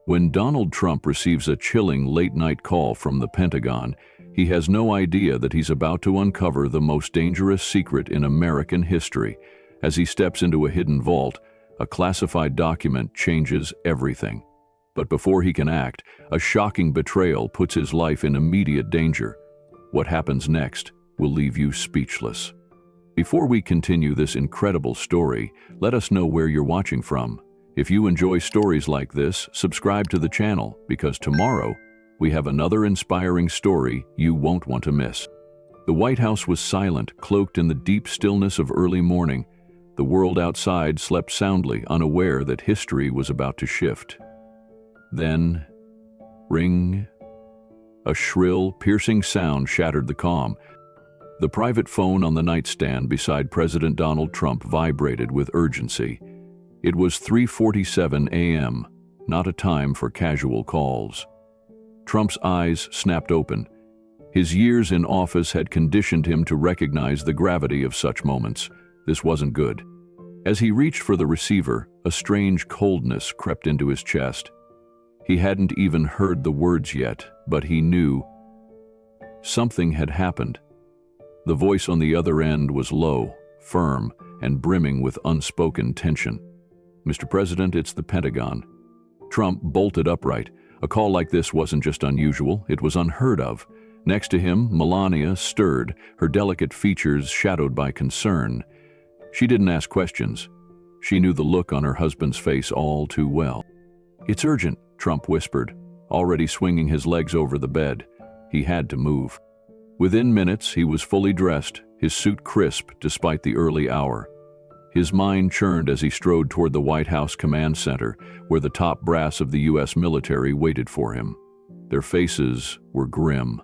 When Donald Trump receives a chilling late-night call from the Pentagon, he has no idea that he's about to uncover the most dangerous secret in American history. As he steps into a hidden vault, a classified document changes everything. But before he can act, a shocking betrayal puts his life in immediate danger. What happens next will leave you speechless. Before we continue this incredible story, let us know where you're watching from. If you enjoy stories like this, subscribe to the channel, because tomorrow we have another inspiring story you won't want to miss. The White House was silent, cloaked in the deep stillness of early morning. The world outside slept soundly, unaware that history was about to shift. Then, ring. A shrill, piercing sound shattered the calm. The private phone on the nightstand beside President Donald Trump vibrated with urgency. It was 3:47 a.m., not a time for casual calls. Trump's eyes snapped open. His years in office had conditioned him to recognize the gravity of such moments. This wasn't good. As he reached for the receiver, a strange coldness crept into his chest. He hadn't even heard the words yet, but he knew something had happened. The voice on the other end was low, firm, and brimming with unspoken tension. "Mr. President, it's the Pentagon." Trump bolted upright. A call like this wasn't just unusual, it was unheard of. Next to him, Melania stirred, her delicate features shadowed by concern. She didn't ask questions. She knew the look on her husband's face all too well. "It's urgent," Trump whispered, already swinging his legs over the bed. He had to move. Within minutes, he was fully dressed, his suit crisp despite the early hour. His mind churned as he strode toward the White House Command Center, where the top brass of the U.S. military waited for him. Their faces were grim.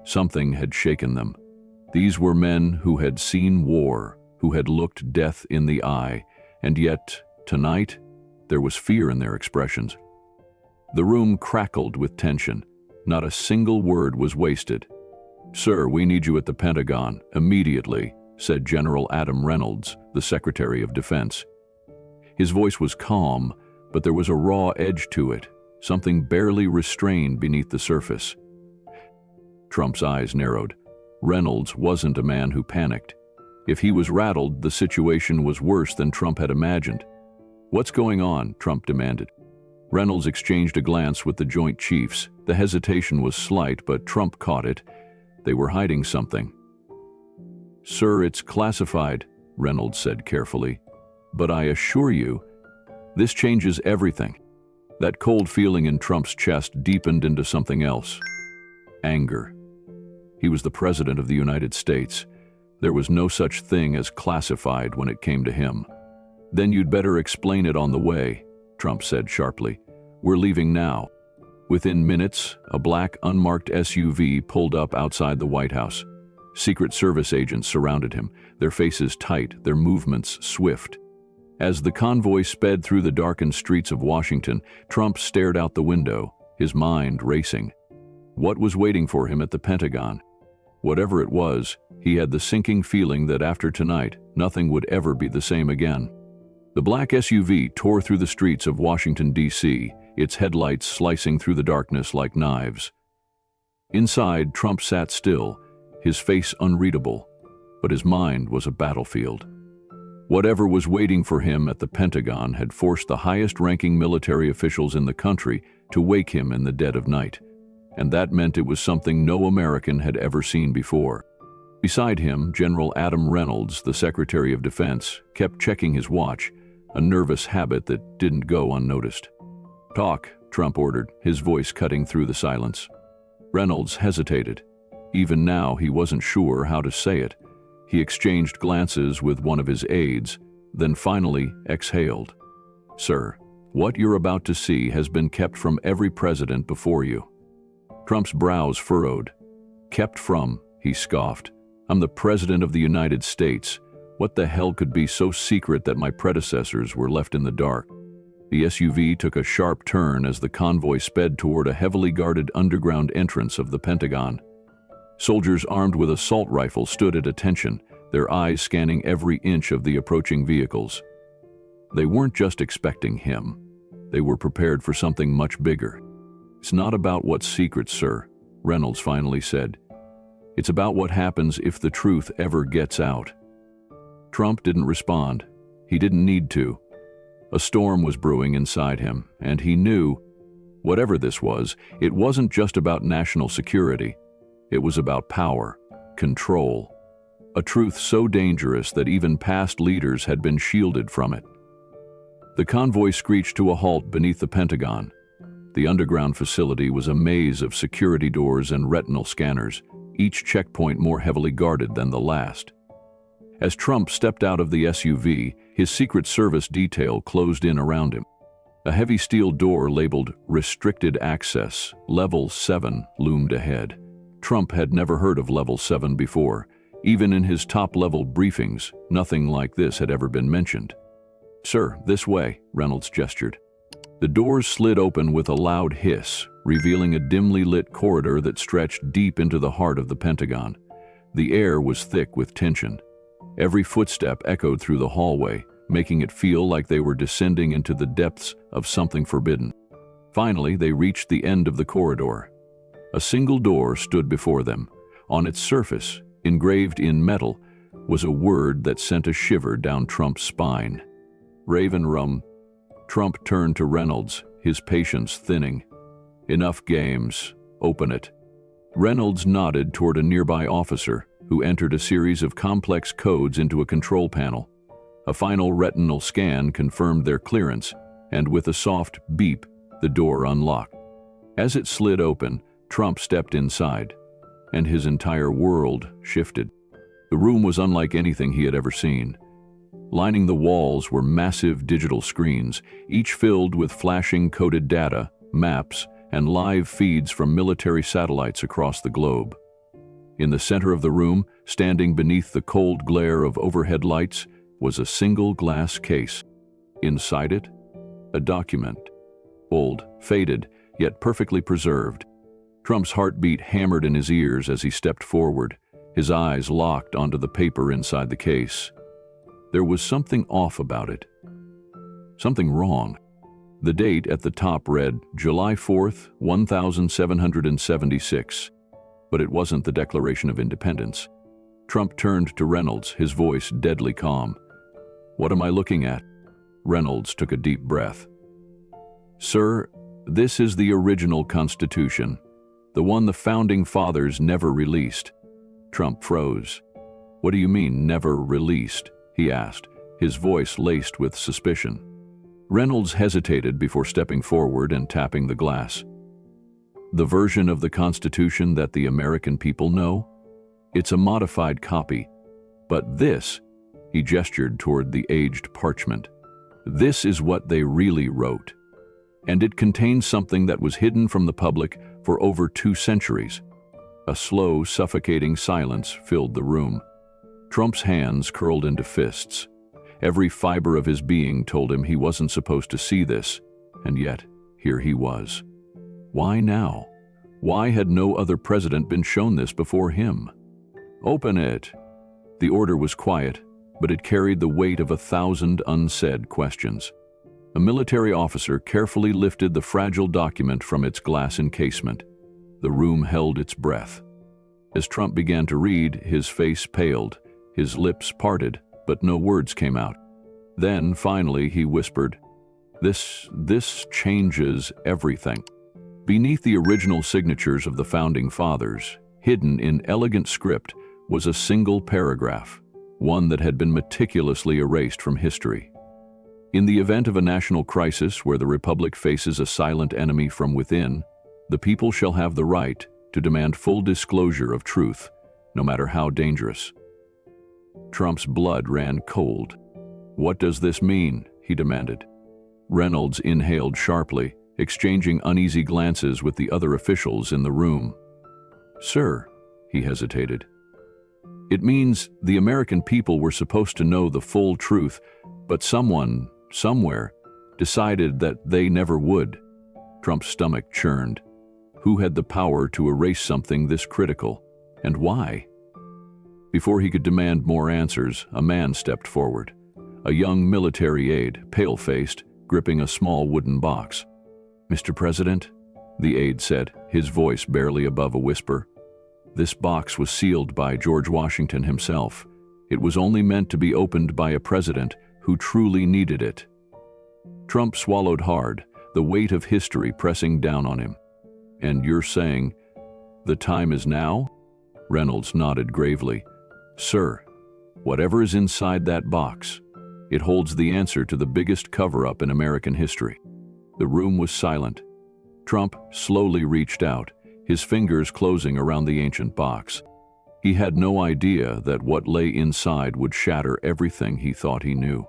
Something had shaken them. These were men who had seen war, who had looked death in the eye, and yet, tonight, there was fear in their expressions. The room crackled with tension. Not a single word was wasted. "Sir, we need you at the Pentagon, immediately," said General Adam Reynolds, the Secretary of Defense. His voice was calm, but there was a raw edge to it, something barely restrained beneath the surface. Trump's eyes narrowed. Reynolds wasn't a man who panicked. If he was rattled, the situation was worse than Trump had imagined. "What's going on?" Trump demanded. Reynolds exchanged a glance with the Joint Chiefs. The hesitation was slight, but Trump caught it. They were hiding something. "Sir, it's classified," Reynolds said carefully. "But I assure you, this changes everything." That cold feeling in Trump's chest deepened into something else. Anger. He was the President of the United States. There was no such thing as classified when it came to him. "Then you'd better explain it on the way," Trump said sharply. "We're leaving now." Within minutes, a black, unmarked SUV pulled up outside the White House. Secret Service agents surrounded him, their faces tight, their movements swift. As the convoy sped through the darkened streets of Washington, Trump stared out the window, his mind racing. What was waiting for him at the Pentagon? Whatever it was, he had the sinking feeling that after tonight, nothing would ever be the same again. The black SUV tore through the streets of Washington, D.C., its headlights slicing through the darkness like knives. Inside, Trump sat still, his face unreadable, but his mind was a battlefield. Whatever was waiting for him at the Pentagon had forced the highest-ranking military officials in the country to wake him in the dead of night, and that meant it was something no American had ever seen before. Beside him, General Adam Reynolds, the Secretary of Defense, kept checking his watch, a nervous habit that didn't go unnoticed. "Talk," Trump ordered, his voice cutting through the silence. Reynolds hesitated. Even now, he wasn't sure how to say it. He exchanged glances with one of his aides, then finally exhaled. "Sir, what you're about to see has been kept from every president before you." Trump's brows furrowed. "Kept from," he scoffed. "I'm the President of the United States. What the hell could be so secret that my predecessors were left in the dark?" The SUV took a sharp turn as the convoy sped toward a heavily guarded underground entrance of the Pentagon. Soldiers armed with assault rifles stood at attention, their eyes scanning every inch of the approaching vehicles. They weren't just expecting him. They were prepared for something much bigger. "It's not about what's secret, sir," Reynolds finally said. "It's about what happens if the truth ever gets out." Trump didn't respond. He didn't need to. A storm was brewing inside him, and he knew, whatever this was, it wasn't just about national security. It was about power, control, a truth so dangerous that even past leaders had been shielded from it. The convoy screeched to a halt beneath the Pentagon. The underground facility was a maze of security doors and retinal scanners, each checkpoint more heavily guarded than the last. As Trump stepped out of the SUV, his Secret Service detail closed in around him. A heavy steel door labeled "Restricted Access, Level 7" loomed ahead. Trump had never heard of Level 7 before. Even in his top-level briefings, nothing like this had ever been mentioned. "Sir, this way," Reynolds gestured. The doors slid open with a loud hiss, revealing a dimly lit corridor that stretched deep into the heart of the Pentagon. The air was thick with tension. Every footstep echoed through the hallway, making it feel like they were descending into the depths of something forbidden. Finally, they reached the end of the corridor. A single door stood before them. On its surface, engraved in metal, was a word that sent a shiver down Trump's spine. "Raven Room." Trump turned to Reynolds, his patience thinning. "Enough games. Open it." Reynolds nodded toward a nearby officer, who entered a series of complex codes into a control panel. A final retinal scan confirmed their clearance, and with a soft beep, the door unlocked. As it slid open, Trump stepped inside, and his entire world shifted. The room was unlike anything he had ever seen. Lining the walls were massive digital screens, each filled with flashing coded data, maps, and live feeds from military satellites across the globe. In the center of the room, standing beneath the cold glare of overhead lights, was a single glass case. Inside it, a document. Old, faded, yet perfectly preserved. Trump's heartbeat hammered in his ears as he stepped forward, his eyes locked onto the paper inside the case. There was something off about it. Something wrong. The date at the top read July 4th, 1776. But it wasn't the Declaration of Independence. Trump turned to Reynolds, his voice deadly calm. "What am I looking at?" Reynolds took a deep breath. "Sir, this is the original Constitution, the one the Founding Fathers never released." Trump froze. "What do you mean, never released?" he asked, his voice laced with suspicion. Reynolds hesitated before stepping forward and tapping the glass. "The version of the Constitution that the American people know? It's a modified copy. But this," he gestured toward the aged parchment, "this is what they really wrote. And it contains something that was hidden from the public for over 2 centuries. A slow, suffocating silence filled the room. Trump's hands curled into fists. Every fiber of his being told him he wasn't supposed to see this, and yet, here he was. Why now? Why had no other president been shown this before him? "Open it." The order was quiet, but it carried the weight of 1,000 unsaid questions. A military officer carefully lifted the fragile document from its glass encasement. The room held its breath. As Trump began to read, his face paled, his lips parted, but no words came out. Then, finally, he whispered, This changes everything." Beneath the original signatures of the Founding Fathers, hidden in elegant script, was a single paragraph, one that had been meticulously erased from history. "In the event of a national crisis where the Republic faces a silent enemy from within, the people shall have the right to demand full disclosure of truth, no matter how dangerous." Trump's blood ran cold. "What does this mean?" he demanded. Reynolds inhaled sharply, exchanging uneasy glances with the other officials in the room. "Sir," he hesitated, "it means the American people were supposed to know the full truth, but someone, somewhere, decided that they never would." Trump's stomach churned. Who had the power to erase something this critical, and why? Before he could demand more answers, a man stepped forward. A young military aide, pale-faced, gripping a small wooden box. "Mr. President," the aide said, his voice barely above a whisper. This box was sealed by George Washington himself. It was only meant to be opened by a president who truly needed it. Trump swallowed hard, the weight of history pressing down on him. "And you're saying, the time is now?" Reynolds nodded gravely. "Sir, whatever is inside that box, it holds the answer to the biggest cover-up in American history." The room was silent. Trump slowly reached out, his fingers closing around the ancient box. He had no idea that what lay inside would shatter everything he thought he knew.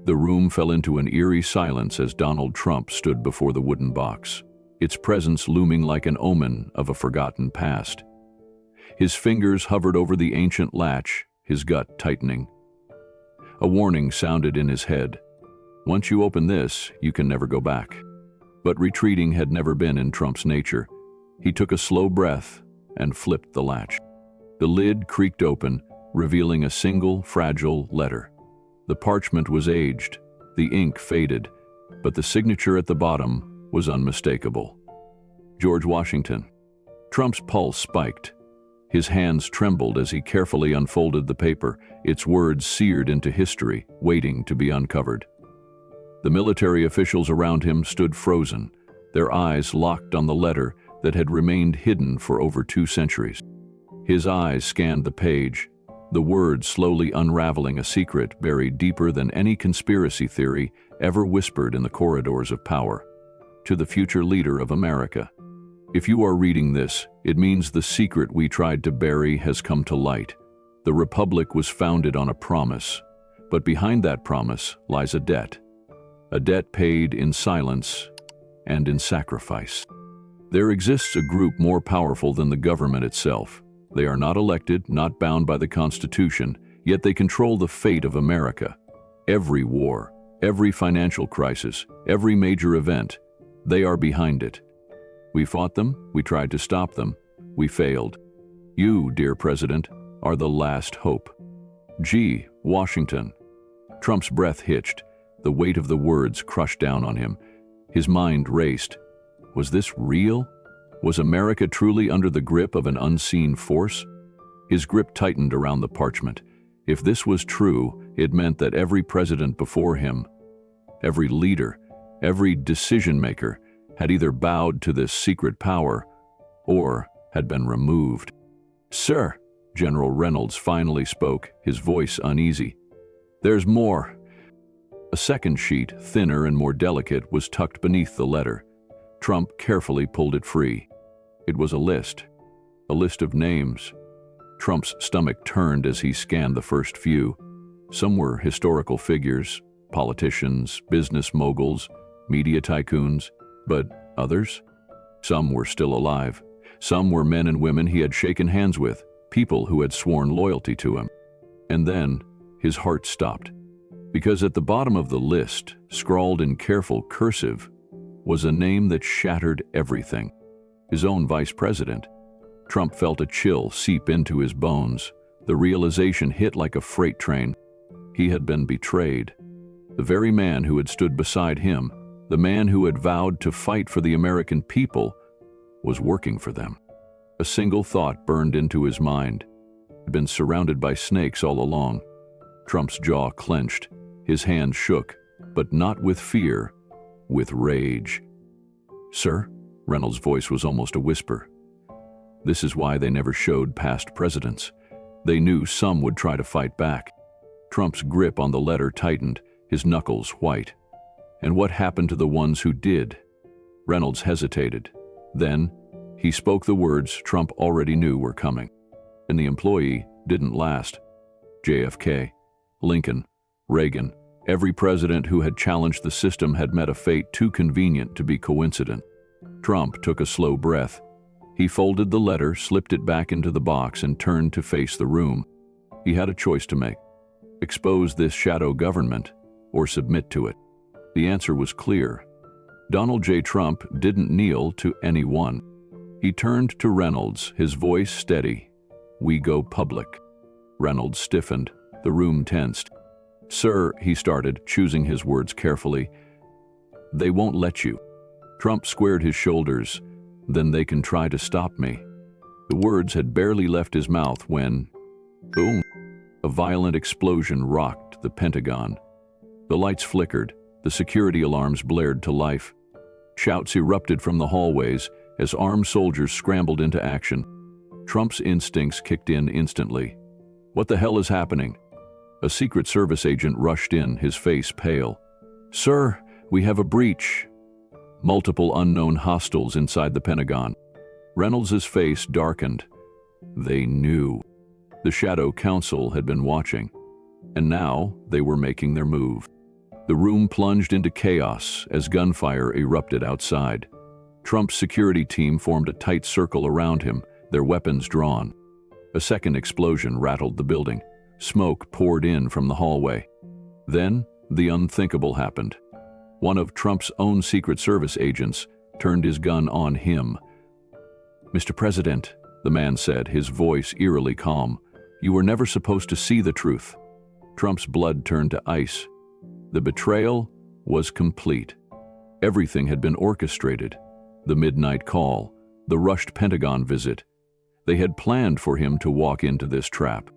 The room fell into an eerie silence as Donald Trump stood before the wooden box, its presence looming like an omen of a forgotten past. His fingers hovered over the ancient latch, his gut tightening. A warning sounded in his head. Once you open this, you can never go back. But retreating had never been in Trump's nature. He took a slow breath and flipped the latch. The lid creaked open, revealing a single, fragile letter. The parchment was aged, the ink faded, but the signature at the bottom was unmistakable. George Washington. Trump's pulse spiked. His hands trembled as he carefully unfolded the paper, its words seared into history, waiting to be uncovered. The military officials around him stood frozen, their eyes locked on the letter that had remained hidden for over 2 centuries. His eyes scanned the page, the words slowly unraveling a secret buried deeper than any conspiracy theory ever whispered in the corridors of power. To the future leader of America. If you are reading this, it means the secret we tried to bury has come to light. The Republic was founded on a promise, but behind that promise lies a debt paid in silence and in sacrifice. There exists a group more powerful than the government itself. They are not elected, not bound by the Constitution, yet they control the fate of America. Every war, every financial crisis, every major event, they are behind it. We fought them, we tried to stop them, we failed. You, dear President, are the last hope. G. Washington. Trump's breath hitched. The weight of the words crushed down on him. His mind raced. Was this real? Was America truly under the grip of an unseen force? His grip tightened around the parchment. If this was true, it meant that every president before him, every leader, every decision-maker had either bowed to this secret power or had been removed. "Sir," General Reynolds finally spoke, his voice uneasy. "There's more." A second sheet, thinner and more delicate, was tucked beneath the letter. Trump carefully pulled it free. It was a list of names. Trump's stomach turned as he scanned the first few. Some were historical figures, politicians, business moguls, media tycoons, but others? Some were still alive. Some were men and women he had shaken hands with, people who had sworn loyalty to him. And then his heart stopped, because at the bottom of the list, scrawled in careful cursive, was a name that shattered everything. His own vice president. Trump felt a chill seep into his bones. The realization hit like a freight train. He had been betrayed. The very man who had stood beside him, the man who had vowed to fight for the American people, was working for them. A single thought burned into his mind. He had been surrounded by snakes all along. Trump's jaw clenched. His hands shook, but not with fear, with rage. "Sir?" Reynolds' voice was almost a whisper. This is why they never showed past presidents. They knew some would try to fight back. Trump's grip on the letter tightened, his knuckles white. And what happened to the ones who did? Reynolds hesitated. Then, he spoke the words Trump already knew were coming. And the employee didn't last. JFK, Lincoln, Reagan, every president who had challenged the system had met a fate too convenient to be coincident. Trump took a slow breath. He folded the letter, slipped it back into the box, and turned to face the room. He had a choice to make. Expose this shadow government or submit to it. The answer was clear. Donald J. Trump didn't kneel to anyone. He turned to Reynolds, his voice steady. "We go public." Reynolds stiffened. The room tensed. "Sir," he started, choosing his words carefully, They won't let you. Trump squared his shoulders. Then they can try to stop me. The words had barely left his mouth when, boom, a violent explosion rocked the Pentagon. The lights flickered, the security alarms blared to life. Shouts erupted from the hallways as armed soldiers scrambled into action. Trump's instincts kicked in instantly. What the hell is happening? A Secret Service agent rushed in, his face pale. Sir, we have a breach. Multiple unknown hostiles inside the Pentagon. Reynolds's face darkened. They knew. The Shadow Council had been watching, and now they were making their move. The room plunged into chaos as gunfire erupted outside. Trump's security team formed a tight circle around him, their weapons drawn. A second explosion rattled the building. Smoke poured in from the hallway. Then, the unthinkable happened. One of Trump's own Secret Service agents turned his gun on him. Mr. President, the man said, his voice eerily calm, you were never supposed to see the truth. Trump's blood turned to ice. The betrayal was complete. Everything had been orchestrated. The midnight call, the rushed Pentagon visit. They had planned for him to walk into this trap.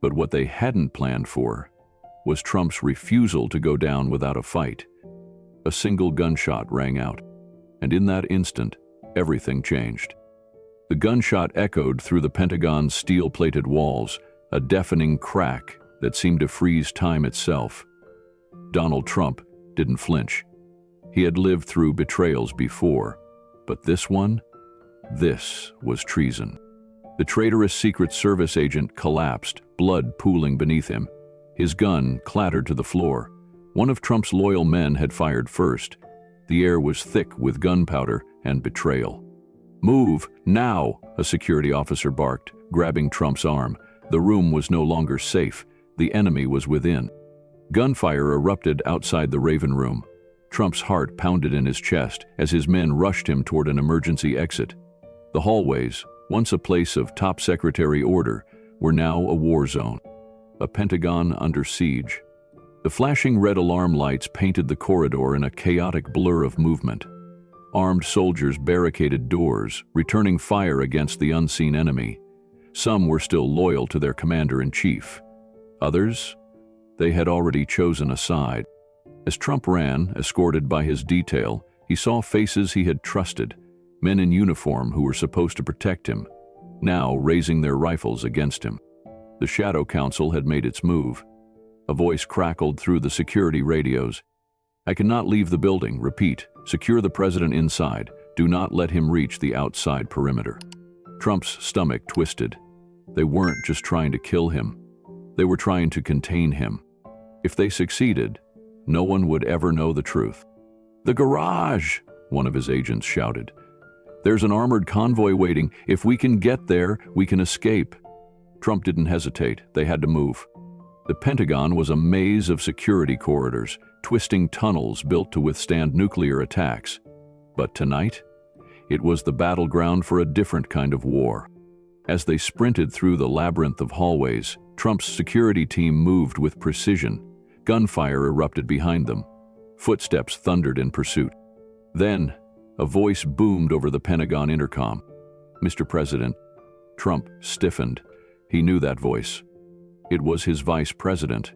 But what they hadn't planned for was Trump's refusal to go down without a fight. A single gunshot rang out, and in that instant, everything changed. The gunshot echoed through the Pentagon's steel-plated walls, a deafening crack that seemed to freeze time itself. Donald Trump didn't flinch. He had lived through betrayals before, but this one? This was treason. The traitorous Secret Service agent collapsed, blood pooling beneath him. His gun clattered to the floor. One of Trump's loyal men had fired first. The air was thick with gunpowder and betrayal. Move, now, a security officer barked, grabbing Trump's arm. The room was no longer safe. The enemy was within. Gunfire erupted outside the Raven Room. Trump's heart pounded in his chest as his men rushed him toward an emergency exit. The hallways, once a place of top secretary order, were now a war zone. A Pentagon under siege. The flashing red alarm lights painted the corridor in a chaotic blur of movement. Armed soldiers barricaded doors, returning fire against the unseen enemy. Some were still loyal to their commander-in-chief. Others, they had already chosen a side. As Trump ran, escorted by his detail, he saw faces he had trusted, men in uniform who were supposed to protect him, now raising their rifles against him. The Shadow Council had made its move. A voice crackled through the security radios. I cannot leave the building. Repeat, secure the president inside. Do not let him reach the outside perimeter. Trump's stomach twisted. They weren't just trying to kill him. They were trying to contain him. If they succeeded, no one would ever know the truth. The garage, one of his agents shouted. There's an armored convoy waiting. If we can get there, we can escape. Trump didn't hesitate. They had to move. The Pentagon was a maze of security corridors, twisting tunnels built to withstand nuclear attacks. But tonight, it was the battleground for a different kind of war. As they sprinted through the labyrinth of hallways, Trump's security team moved with precision. Gunfire erupted behind them. Footsteps thundered in pursuit. Then, a voice boomed over the Pentagon intercom. Mr. President. Trump stiffened. He knew that voice. It was his vice president,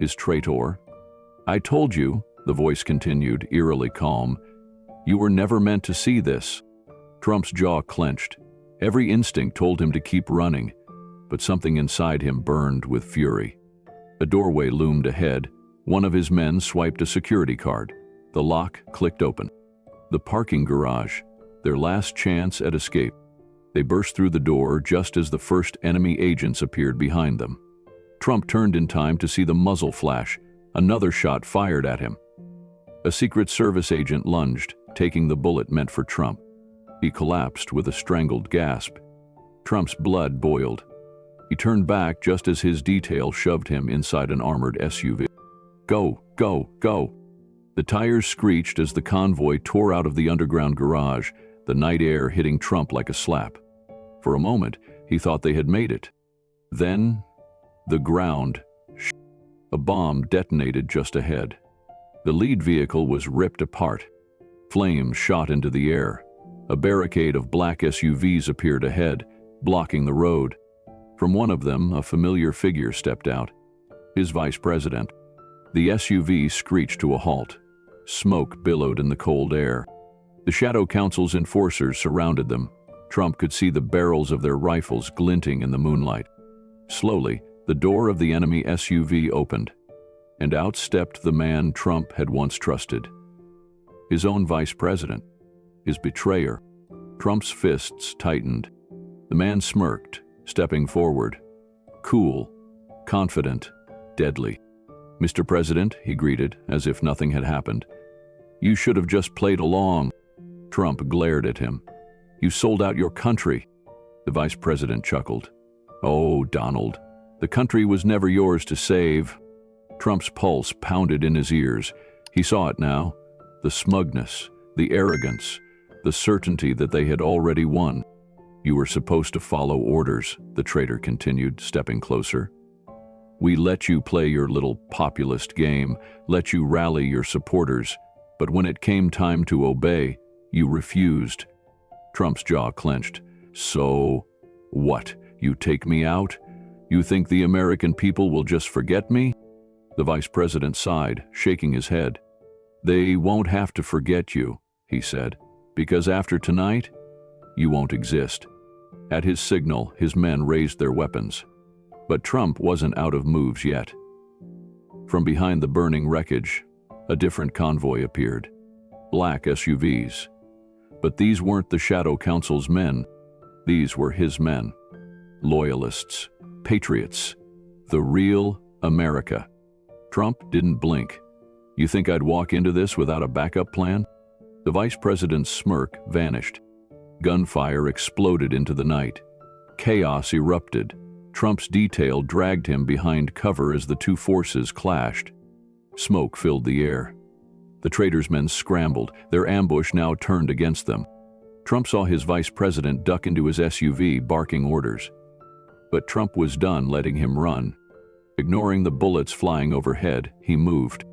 his traitor. I told you, the voice continued, eerily calm, you were never meant to see this. Trump's jaw clenched. Every instinct told him to keep running, but something inside him burned with fury. A doorway loomed ahead. One of his men swiped a security card. The lock clicked open. The parking garage, their last chance at escape. They burst through the door just as the first enemy agents appeared behind them. Trump turned in time to see the muzzle flash. Another shot fired at him. A Secret Service agent lunged, taking the bullet meant for Trump. He collapsed with a strangled gasp. Trump's blood boiled. He turned back just as his detail shoved him inside an armored SUV. Go, go, go! The tires screeched as the convoy tore out of the underground garage, the night air hitting Trump like a slap. For a moment, he thought they had made it. Then, the ground. A bomb detonated just ahead. The lead vehicle was ripped apart. Flames shot into the air. A barricade of black SUVs appeared ahead, blocking the road. From one of them, a familiar figure stepped out. His vice president. The SUV screeched to a halt. Smoke billowed in the cold air. The Shadow Council's enforcers surrounded them. Trump could see the barrels of their rifles glinting in the moonlight. Slowly, the door of the enemy SUV opened, and out stepped the man Trump had once trusted. His own vice president, his betrayer. Trump's fists tightened. The man smirked, stepping forward. Cool, confident, deadly. "Mr. President," he greeted, as if nothing had happened. "You should have just played along." Trump glared at him. "You sold out your country." The vice president chuckled. "Oh, Donald, the country was never yours to save." Trump's pulse pounded in his ears. He saw it now. The smugness, the arrogance, the certainty that they had already won. "You were supposed to follow orders," the traitor continued, stepping closer. "We let you play your little populist game, let you rally your supporters, but when it came time to obey, you refused." Trump's jaw clenched. "So, what? You take me out? You think the American people will just forget me?" The vice president sighed, shaking his head. "They won't have to forget you," he said, "because after tonight, you won't exist." At his signal, his men raised their weapons. But Trump wasn't out of moves yet. From behind the burning wreckage, a different convoy appeared. Black SUVs. But these weren't the Shadow Council's men. These were his men. Loyalists, patriots, the real America. Trump didn't blink. "You think I'd walk into this without a backup plan?" The vice president's smirk vanished. Gunfire exploded into the night. Chaos erupted. Trump's detail dragged him behind cover as the two forces clashed. Smoke filled the air. The traitors' men scrambled, their ambush now turned against them. Trump saw his vice president duck into his SUV, barking orders. But Trump was done letting him run. Ignoring the bullets flying overhead, he moved.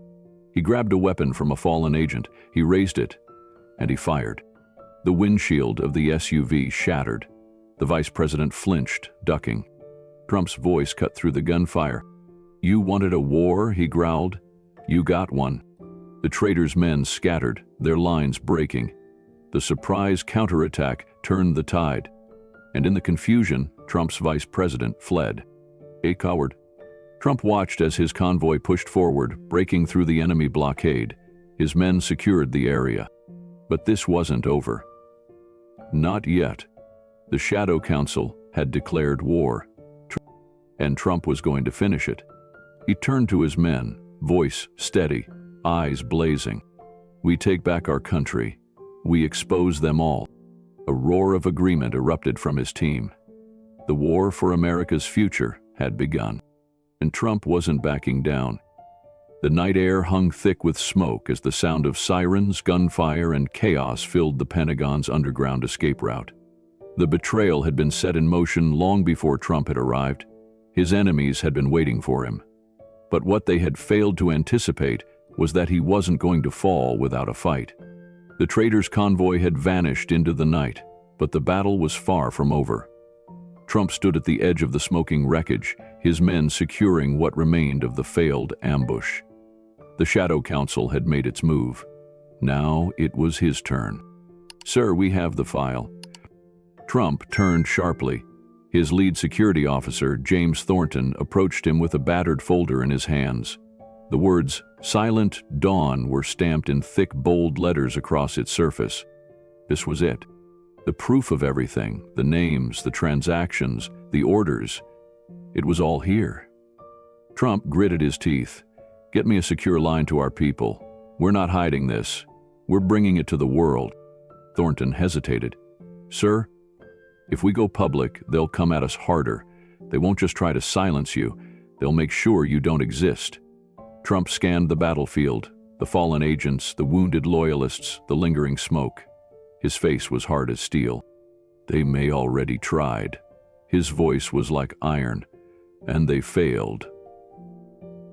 He grabbed a weapon from a fallen agent, he raised it, and he fired. The windshield of the SUV shattered. The vice president flinched, ducking. Trump's voice cut through the gunfire. "You wanted a war?" he growled. "You got one." The traitors' men scattered, their lines breaking. The surprise counterattack turned the tide. And in the confusion, Trump's vice president fled. A coward. Trump watched as his convoy pushed forward, breaking through the enemy blockade. His men secured the area. But this wasn't over. Not yet. The Shadow Council had declared war. And Trump was going to finish it. He turned to his men, voice steady, eyes blazing. "We take back our country. We expose them all." A roar of agreement erupted from his team. The war for America's future had begun. And Trump wasn't backing down. The night air hung thick with smoke as the sound of sirens, gunfire, and chaos filled the Pentagon's underground escape route. The betrayal had been set in motion long before Trump had arrived. His enemies had been waiting for him. But what they had failed to anticipate was that he wasn't going to fall without a fight. The traitors' convoy had vanished into the night, but the battle was far from over. Trump stood at the edge of the smoking wreckage, his men securing what remained of the failed ambush. The Shadow Council had made its move. Now it was his turn. "Sir, we have the file." Trump turned sharply. His lead security officer, James Thornton, approached him with a battered folder in his hands. The words, "Silent Dawn," were stamped in thick, bold letters across its surface. This was it. The proof of everything, the names, the transactions, the orders. It was all here. Trump gritted his teeth. "Get me a secure line to our people. We're not hiding this. We're bringing it to the world." Thornton hesitated. "Sir, if we go public, they'll come at us harder. They won't just try to silence you. They'll make sure you don't exist." Trump scanned the battlefield, the fallen agents, the wounded loyalists, the lingering smoke. His face was hard as steel. "They may already tried." His voice was like iron. "And they failed."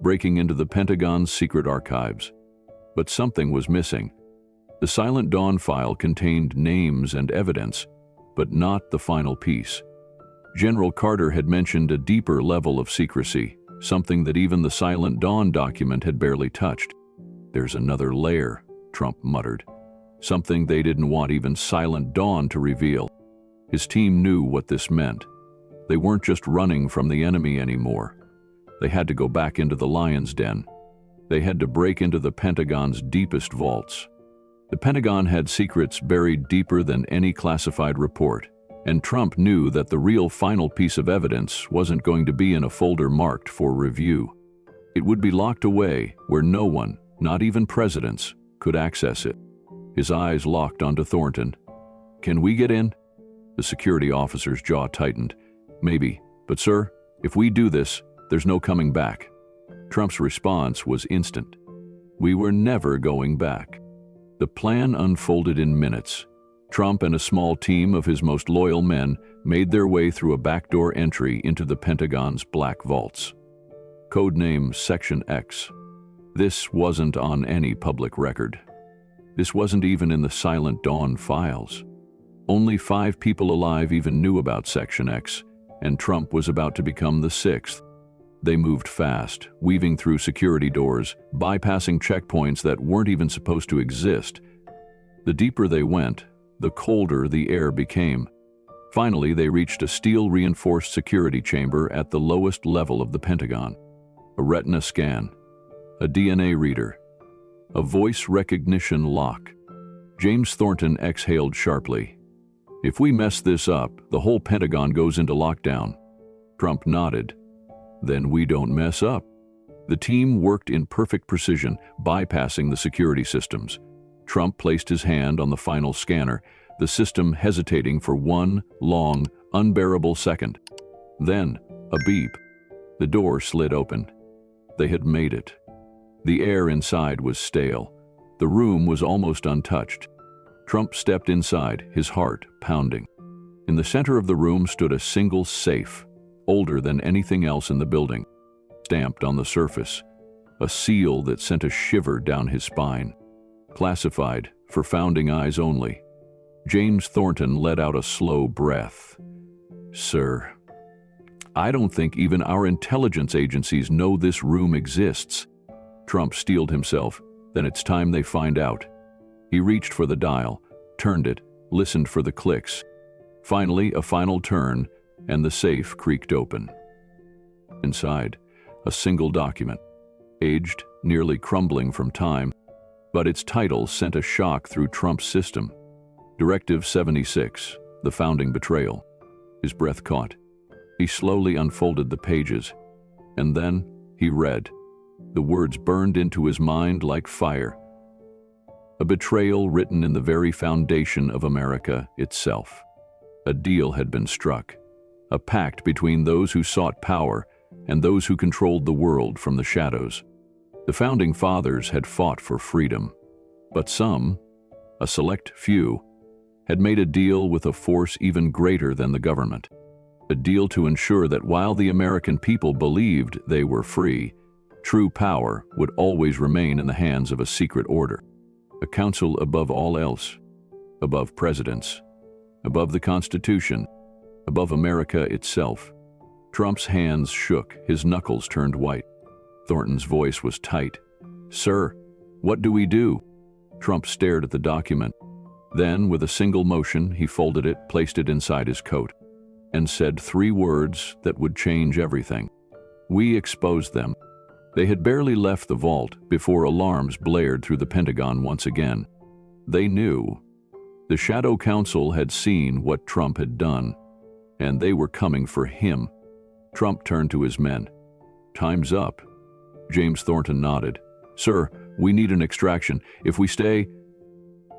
Breaking into the Pentagon's secret archives. But something was missing. The Silent Dawn file contained names and evidence, but not the final piece. General Carter had mentioned a deeper level of secrecy, something that even the Silent Dawn document had barely touched. "There's another layer," Trump muttered. "Something they didn't want even Silent Dawn to reveal." His team knew what this meant. They weren't just running from the enemy anymore. They had to go back into the lion's den. They had to break into the Pentagon's deepest vaults. The Pentagon had secrets buried deeper than any classified report, and Trump knew that the real final piece of evidence wasn't going to be in a folder marked for review. It would be locked away where no one, not even presidents, could access it. His eyes locked onto Thornton. "Can we get in?" The security officer's jaw tightened. "Maybe, but sir, if we do this, there's no coming back." Trump's response was instant. "We were never going back." The plan unfolded in minutes. Trump and a small team of his most loyal men made their way through a backdoor entry into the Pentagon's black vaults. Codename Section X. This wasn't on any public record. This wasn't even in the Silent Dawn files. Only 5 people alive even knew about Section X, and Trump was about to become the 6th. They moved fast, weaving through security doors, bypassing checkpoints that weren't even supposed to exist. The deeper they went, the colder the air became. Finally, they reached a steel-reinforced security chamber at the lowest level of the Pentagon. A retina scan, a DNA reader, a voice recognition lock. James Thornton exhaled sharply. "If we mess this up, the whole Pentagon goes into lockdown." Trump nodded. "Then we don't mess up." The team worked in perfect precision, bypassing the security systems. Trump placed his hand on the final scanner, the system hesitating for one long, unbearable second. Then, a beep. The door slid open. They had made it. The air inside was stale. The room was almost untouched. Trump stepped inside, his heart pounding. In the center of the room stood a single safe, older than anything else in the building, stamped on the surface, a seal that sent a shiver down his spine. Classified, for founding eyes only. James Thornton let out a slow breath. "Sir, I don't think even our intelligence agencies know this room exists." Trump steeled himself. "Then it's time they find out." He reached for the dial, turned it, listened for the clicks. Finally, a final turn, and the safe creaked open. Inside, a single document, aged, nearly crumbling from time, but its title sent a shock through Trump's system. Directive 76, the founding betrayal. His breath caught. He slowly unfolded the pages, and then he read. The words burned into his mind like fire. A betrayal written in the very foundation of America itself. A deal had been struck. A pact between those who sought power and those who controlled the world from the shadows. The Founding Fathers had fought for freedom, but some, a select few, had made a deal with a force even greater than the government. A deal to ensure that while the American people believed they were free, true power would always remain in the hands of a secret order. A council above all else, above presidents, above the Constitution, above America itself. Trump's hands shook, his knuckles turned white. Thornton's voice was tight. "Sir, what do we do?" Trump stared at the document. Then, with a single motion, he folded it, placed it inside his coat, and said 3 words that would change everything. "We exposed them." They had barely left the vault before alarms blared through the Pentagon once again. They knew. The Shadow Council had seen what Trump had done, and they were coming for him. Trump turned to his men. "Time's up." James Thornton nodded. "Sir, we need an extraction. If we stay..."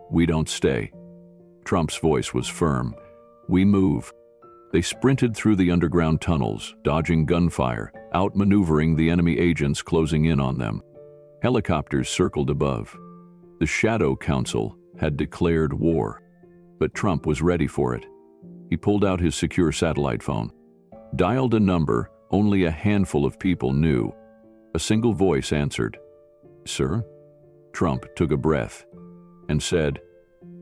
"We don't stay." Trump's voice was firm. "We move." They sprinted through the underground tunnels, dodging gunfire, outmaneuvering the enemy agents closing in on them. Helicopters circled above. The Shadow Council had declared war, but Trump was ready for it. He pulled out his secure satellite phone, dialed a number only a handful of people knew. A single voice answered. "Sir?" Trump took a breath and said,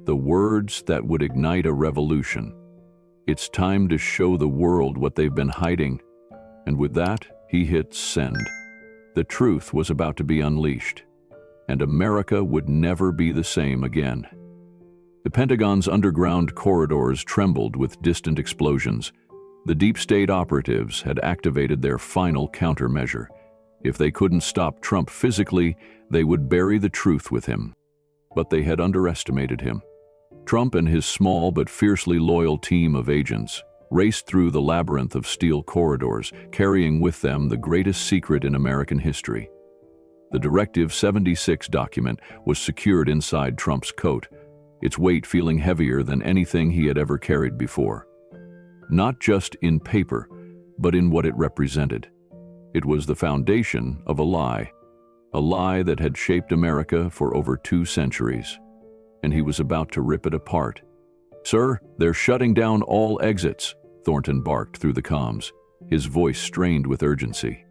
"The words that would ignite a revolution. It's time to show the world what they've been hiding." And with that, he hit send. The truth was about to be unleashed, and America would never be the same again. The Pentagon's underground corridors trembled with distant explosions. The deep state operatives had activated their final countermeasure. If they couldn't stop Trump physically, they would bury the truth with him. But they had underestimated him. Trump and his small but fiercely loyal team of agents raced through the labyrinth of steel corridors, carrying with them the greatest secret in American history. The Directive 76 document was secured inside Trump's coat, its weight feeling heavier than anything he had ever carried before. Not just in paper, but in what it represented. It was the foundation of a lie that had shaped America for over 2 centuries. And he was about to rip it apart. "Sir, they're shutting down all exits," Thornton barked through the comms, his voice strained with urgency.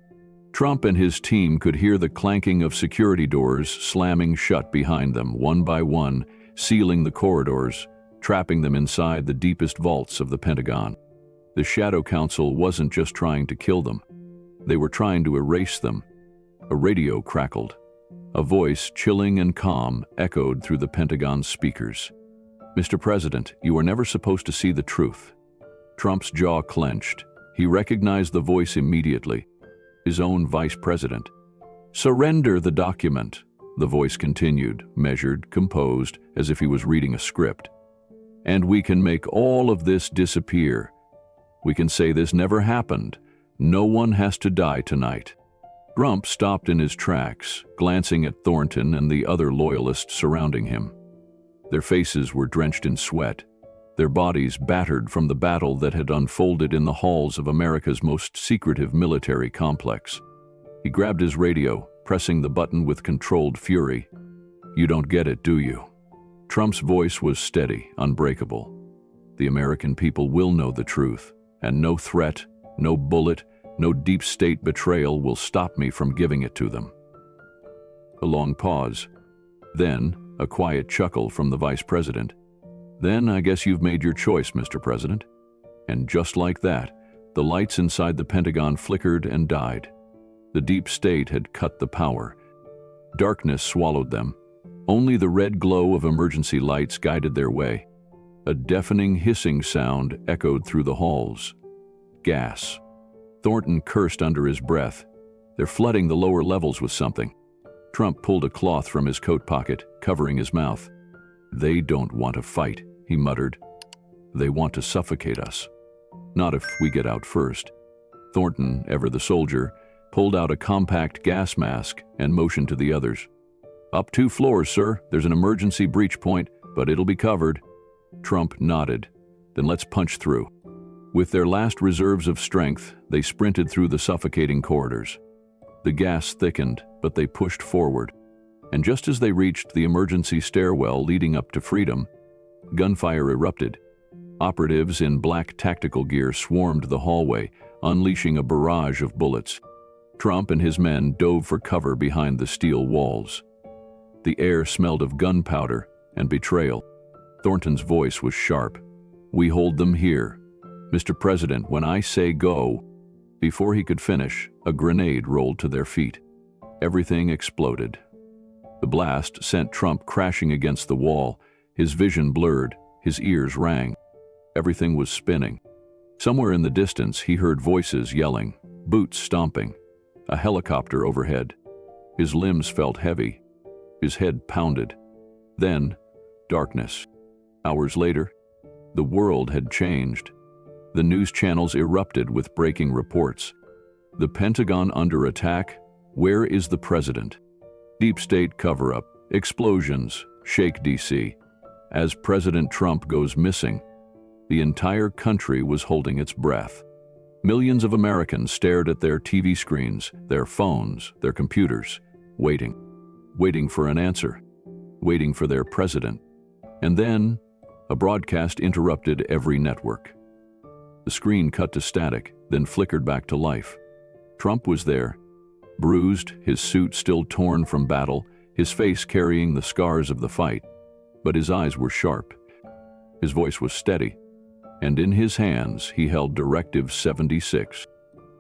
Trump and his team could hear the clanking of security doors slamming shut behind them, one by one, sealing the corridors, trapping them inside the deepest vaults of the Pentagon. The Shadow Council wasn't just trying to kill them. They were trying to erase them. A radio crackled. A voice, chilling and calm, echoed through the Pentagon's speakers. "Mr. President, you are never supposed to see the truth." Trump's jaw clenched. He recognized the voice immediately. His own vice president. "Surrender the document," the voice continued, measured, composed, as if he was reading a script. "And we can make all of this disappear. We can say this never happened. No one has to die tonight." Trump stopped in his tracks, glancing at Thornton and the other loyalists surrounding him. Their faces were drenched in sweat, their bodies battered from the battle that had unfolded in the halls of America's most secretive military complex. He grabbed his radio, pressing the button with controlled fury. "You don't get it, do you?" Trump's voice was steady, unbreakable. "The American people will know the truth, and no threat, no bullet, no deep state betrayal will stop me from giving it to them." A long pause. Then, a quiet chuckle from the vice president. "Then I guess you've made your choice, Mr. President." And just like that, the lights inside the Pentagon flickered and died. The deep state had cut the power. Darkness swallowed them. Only the red glow of emergency lights guided their way. A deafening hissing sound echoed through the halls. Gas. Thornton cursed under his breath. "They're flooding the lower levels with something." Trump pulled a cloth from his coat pocket, covering his mouth. "They don't want to fight," he muttered. "They want to suffocate us. Not if we get out first." Thornton, ever the soldier, pulled out a compact gas mask and motioned to the others. "Up 2 floors, sir. There's an emergency breach point, but it'll be covered." Trump nodded. "Then let's punch through." With their last reserves of strength, they sprinted through the suffocating corridors. The gas thickened, but they pushed forward. And just as they reached the emergency stairwell leading up to freedom, gunfire erupted. Operatives in black tactical gear swarmed the hallway, unleashing a barrage of bullets. Trump and his men dove for cover behind the steel walls. The air smelled of gunpowder and betrayal. Thornton's voice was sharp. "We hold them here. Mr. President, when I say go..." Before he could finish, a grenade rolled to their feet. Everything exploded. The blast sent Trump crashing against the wall, his vision blurred, his ears rang. Everything was spinning. Somewhere in the distance, he heard voices yelling, boots stomping, a helicopter overhead. His limbs felt heavy. His head pounded. Then, darkness. Hours later, the world had changed. The news channels erupted with breaking reports. The Pentagon under attack? Where is the president? Deep state cover-up, explosions, shake DC. As President Trump goes missing, the entire country was holding its breath. Millions of Americans stared at their TV screens, their phones, their computers, waiting for an answer, waiting for their president. And then, a broadcast interrupted every network. The screen cut to static, then flickered back to life. Trump was there, bruised, his suit still torn from battle, his face carrying the scars of the fight, but his eyes were sharp. His voice was steady, and in his hands he held Directive 76.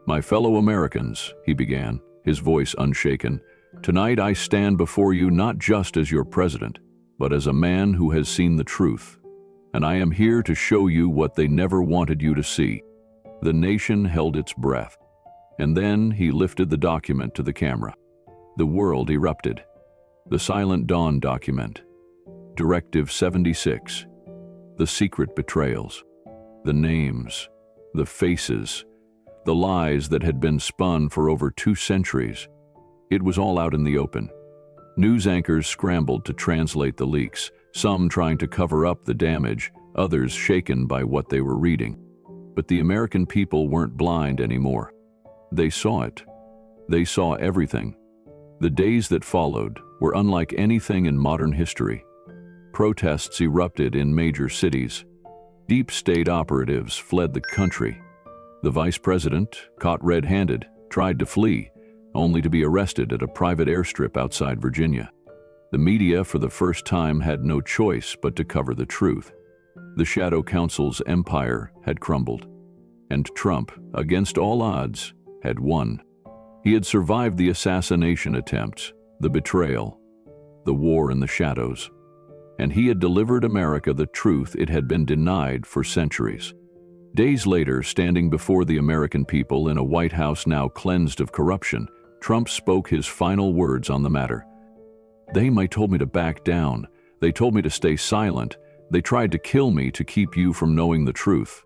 "My fellow Americans," he began, his voice unshaken, "tonight I stand before you not just as your president, but as a man who has seen the truth, and I am here to show you what they never wanted you to see." The nation held its breath, and then he lifted the document to the camera. The world erupted. The Silent Dawn document, Directive 76, the secret betrayals, the names, the faces, the lies that had been spun for over 2 centuries. It was all out in the open. News anchors scrambled to translate the leaks, some trying to cover up the damage, others shaken by what they were reading. But the American people weren't blind anymore. They saw it. They saw everything. The days that followed were unlike anything in modern history. Protests erupted in major cities. Deep state operatives fled the country. The vice president, caught red-handed, tried to flee, only to be arrested at a private airstrip outside Virginia. The media, for the first time, had no choice but to cover the truth. The Shadow Council's empire had crumbled, and Trump, against all odds, had won. He had survived the assassination attempts, the betrayal, the war in the shadows, and he had delivered America the truth it had been denied for centuries. Days later, standing before the American people in a White House now cleansed of corruption, Trump spoke his final words on the matter. "They might told me to back down. They told me to stay silent. They tried to kill me to keep you from knowing the truth."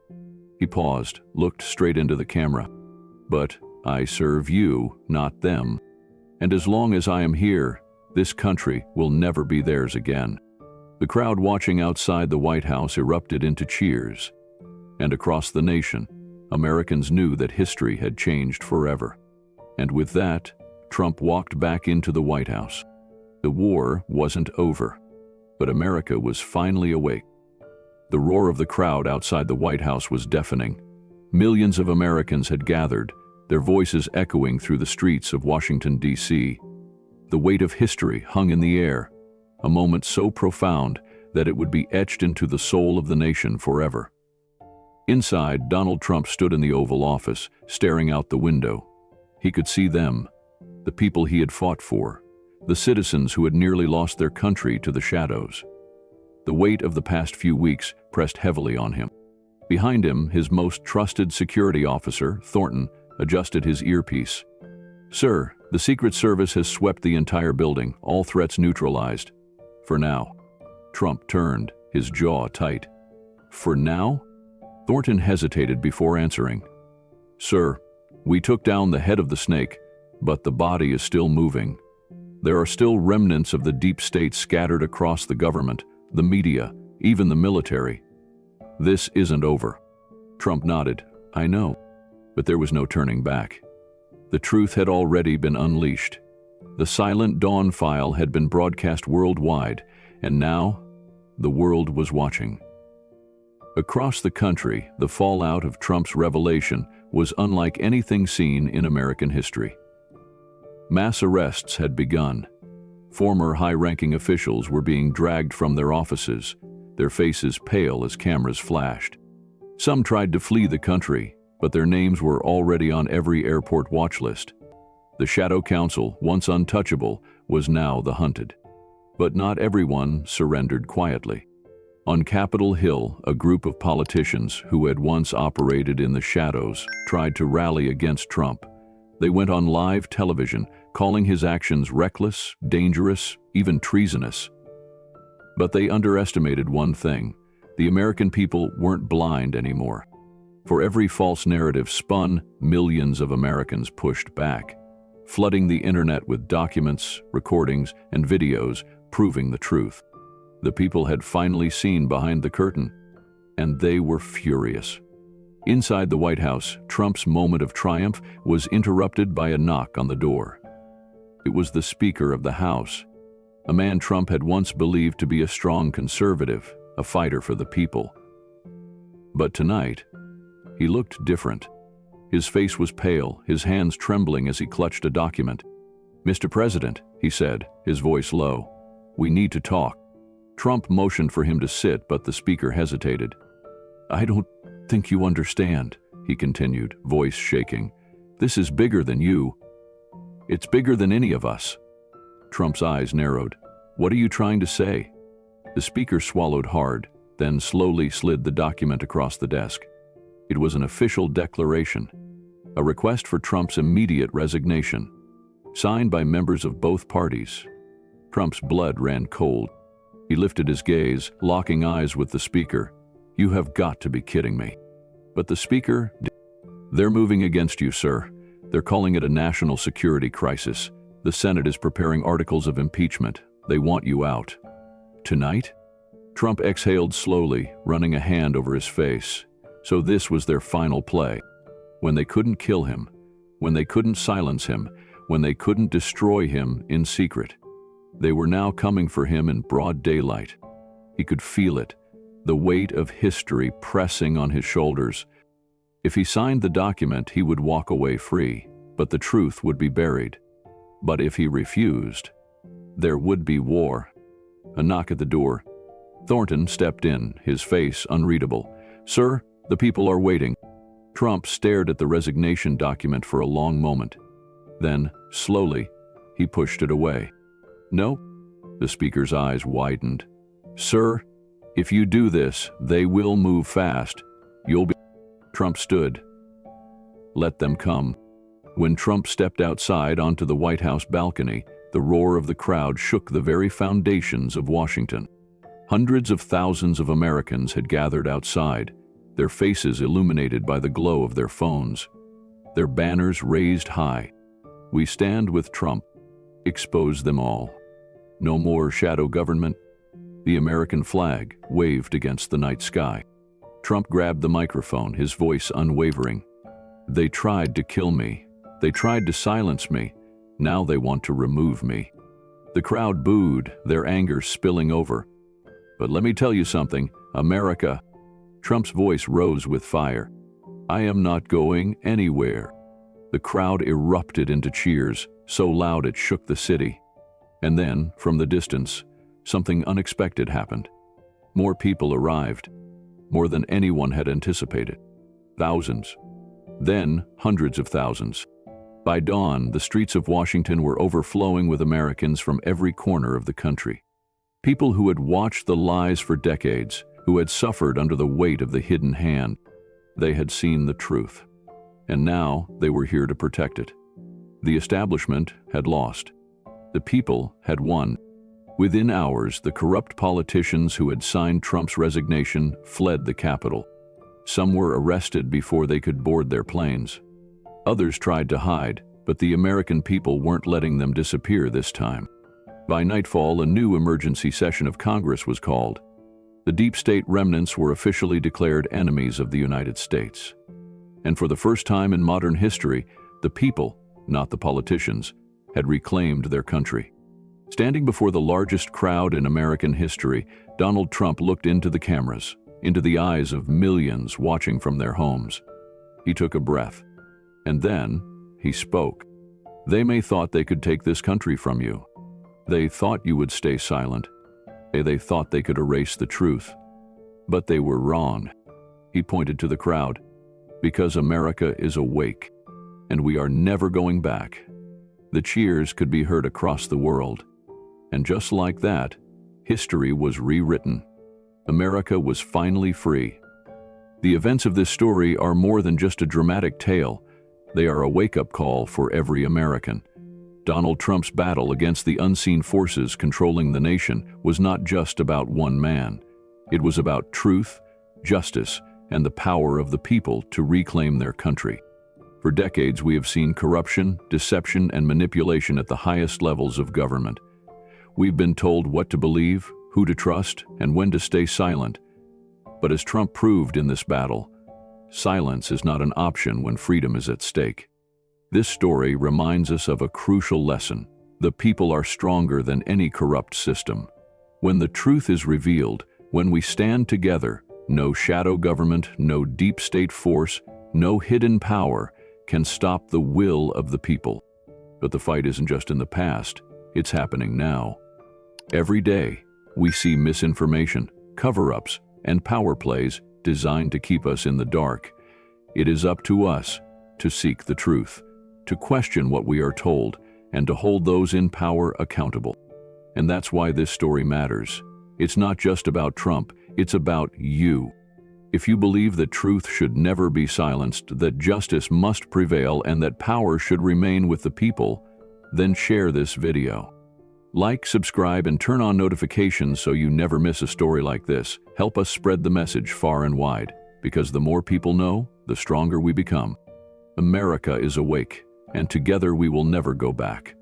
He paused, looked straight into the camera. "But I serve you, not them. And as long as I am here, this country will never be theirs again." The crowd watching outside the White House erupted into cheers. And across the nation, Americans knew that history had changed forever. And with that, Trump walked back into the White House. The war wasn't over, but America was finally awake. The roar of the crowd outside the White House was deafening. Millions of Americans had gathered, their voices echoing through the streets of Washington, D.C. The weight of history hung in the air, a moment so profound that it would be etched into the soul of the nation forever. Inside, Donald Trump stood in the Oval Office, staring out the window. He could see them, the people he had fought for, the citizens who had nearly lost their country to the shadows. The weight of the past few weeks pressed heavily on him. Behind him, his most trusted security officer, Thornton, adjusted his earpiece. "Sir, the Secret Service has swept the entire building, all threats neutralized. For now." Trump turned, his jaw tight. "For now?" Thornton hesitated before answering. "Sir, we took down the head of the snake, but the body is still moving. There are still remnants of the deep state scattered across the government, the media, even the military. This isn't over." Trump nodded. "I know." But there was no turning back. The truth had already been unleashed. The Silent Dawn file had been broadcast worldwide, and now the world was watching. Across the country, the fallout of Trump's revelation was unlike anything seen in American history. Mass arrests had begun. Former high-ranking officials were being dragged from their offices, their faces pale as cameras flashed. Some tried to flee the country, but their names were already on every airport watch list. The Shadow Council, once untouchable, was now the hunted. But not everyone surrendered quietly. On Capitol Hill, a group of politicians who had once operated in the shadows tried to rally against Trump. They went on live television, calling his actions reckless, dangerous, even treasonous. But they underestimated one thing: the American people weren't blind anymore. For every false narrative spun, millions of Americans pushed back, flooding the internet with documents, recordings, and videos proving the truth. The people had finally seen behind the curtain, and they were furious. Inside the White House, Trump's moment of triumph was interrupted by a knock on the door. It was the Speaker of the House, a man Trump had once believed to be a strong conservative, a fighter for the people. But tonight, he looked different. His face was pale, his hands trembling as he clutched a document. "Mr. President," he said, his voice low, "we need to talk." Trump motioned for him to sit, but the speaker hesitated. "I don't think you understand," he continued, voice shaking. "This is bigger than you. It's bigger than any of us." Trump's eyes narrowed. "What are you trying to say?" The speaker swallowed hard, then slowly slid the document across the desk. It was an official declaration, a request for Trump's immediate resignation, signed by members of both parties. Trump's blood ran cold. He lifted his gaze, locking eyes with the speaker. "You have got to be kidding me." But the speaker, "They're moving against you, sir. They're calling it a national security crisis. The Senate is preparing articles of impeachment. They want you out." "Tonight?" Trump exhaled slowly, running a hand over his face. So this was their final play. When they couldn't kill him, when they couldn't silence him, when they couldn't destroy him in secret, they were now coming for him in broad daylight. He could feel it, the weight of history pressing on his shoulders. If he signed the document, he would walk away free, but the truth would be buried. But if he refused, there would be war. A knock at the door. Thornton stepped in, his face unreadable. "Sir, the people are waiting." Trump stared at the resignation document for a long moment. Then, slowly, he pushed it away. "No." The speaker's eyes widened. "Sir, if you do this, they will move fast. You'll be..." Trump stood. "Let them come." When Trump stepped outside onto the White House balcony, the roar of the crowd shook the very foundations of Washington. Hundreds of thousands of Americans had gathered outside, their faces illuminated by the glow of their phones, their banners raised high. "We stand with Trump. Expose them all. No more shadow government." The American flag waved against the night sky. Trump grabbed the microphone, his voice unwavering. "They tried to kill me. They tried to silence me. Now they want to remove me." The crowd booed, their anger spilling over. "But let me tell you something, America." Trump's voice rose with fire. "I am not going anywhere." The crowd erupted into cheers, so loud it shook the city. And then, from the distance, something unexpected happened. More people arrived, more than anyone had anticipated. Thousands. Then, hundreds of thousands. By dawn, the streets of Washington were overflowing with Americans from every corner of the country. People who had watched the lies for decades, who had suffered under the weight of the hidden hand. They had seen the truth. And now they were here to protect it. The establishment had lost. The people had won. Within hours, the corrupt politicians who had signed Trump's resignation fled the Capitol. Some were arrested before they could board their planes. Others tried to hide, but the American people weren't letting them disappear this time. By nightfall, a new emergency session of Congress was called. The deep state remnants were officially declared enemies of the United States. And for the first time in modern history, the people, not the politicians, had reclaimed their country. Standing before the largest crowd in American history, Donald Trump looked into the cameras, into the eyes of millions watching from their homes. He took a breath, and then he spoke. "They may thought they could take this country from you. They thought you would stay silent. They thought they could erase the truth. But they were wrong." He pointed to the crowd. "Because America is awake, and we are never going back." The cheers could be heard across the world. And just like that, history was rewritten. America was finally free. The events of this story are more than just a dramatic tale. They are a wake-up call for every American. Donald Trump's battle against the unseen forces controlling the nation was not just about one man. It was about truth, justice, and the power of the people to reclaim their country. For decades, we have seen corruption, deception, and manipulation at the highest levels of government. We've been told what to believe, who to trust, and when to stay silent. But as Trump proved in this battle, silence is not an option when freedom is at stake. This story reminds us of a crucial lesson. The people are stronger than any corrupt system. When the truth is revealed, when we stand together, no shadow government, no deep state force, no hidden power can stop the will of the people. But the fight isn't just in the past, it's happening now. Every day, we see misinformation, cover-ups, and power plays designed to keep us in the dark. It is up to us to seek the truth, to question what we are told, and to hold those in power accountable. And that's why this story matters. It's not just about Trump, it's about you. If you believe that truth should never be silenced, that justice must prevail, and that power should remain with the people, then share this video. Like, subscribe, and turn on notifications so you never miss a story like this. Help us spread the message far and wide, because the more people know, the stronger we become. America is awake, and together we will never go back.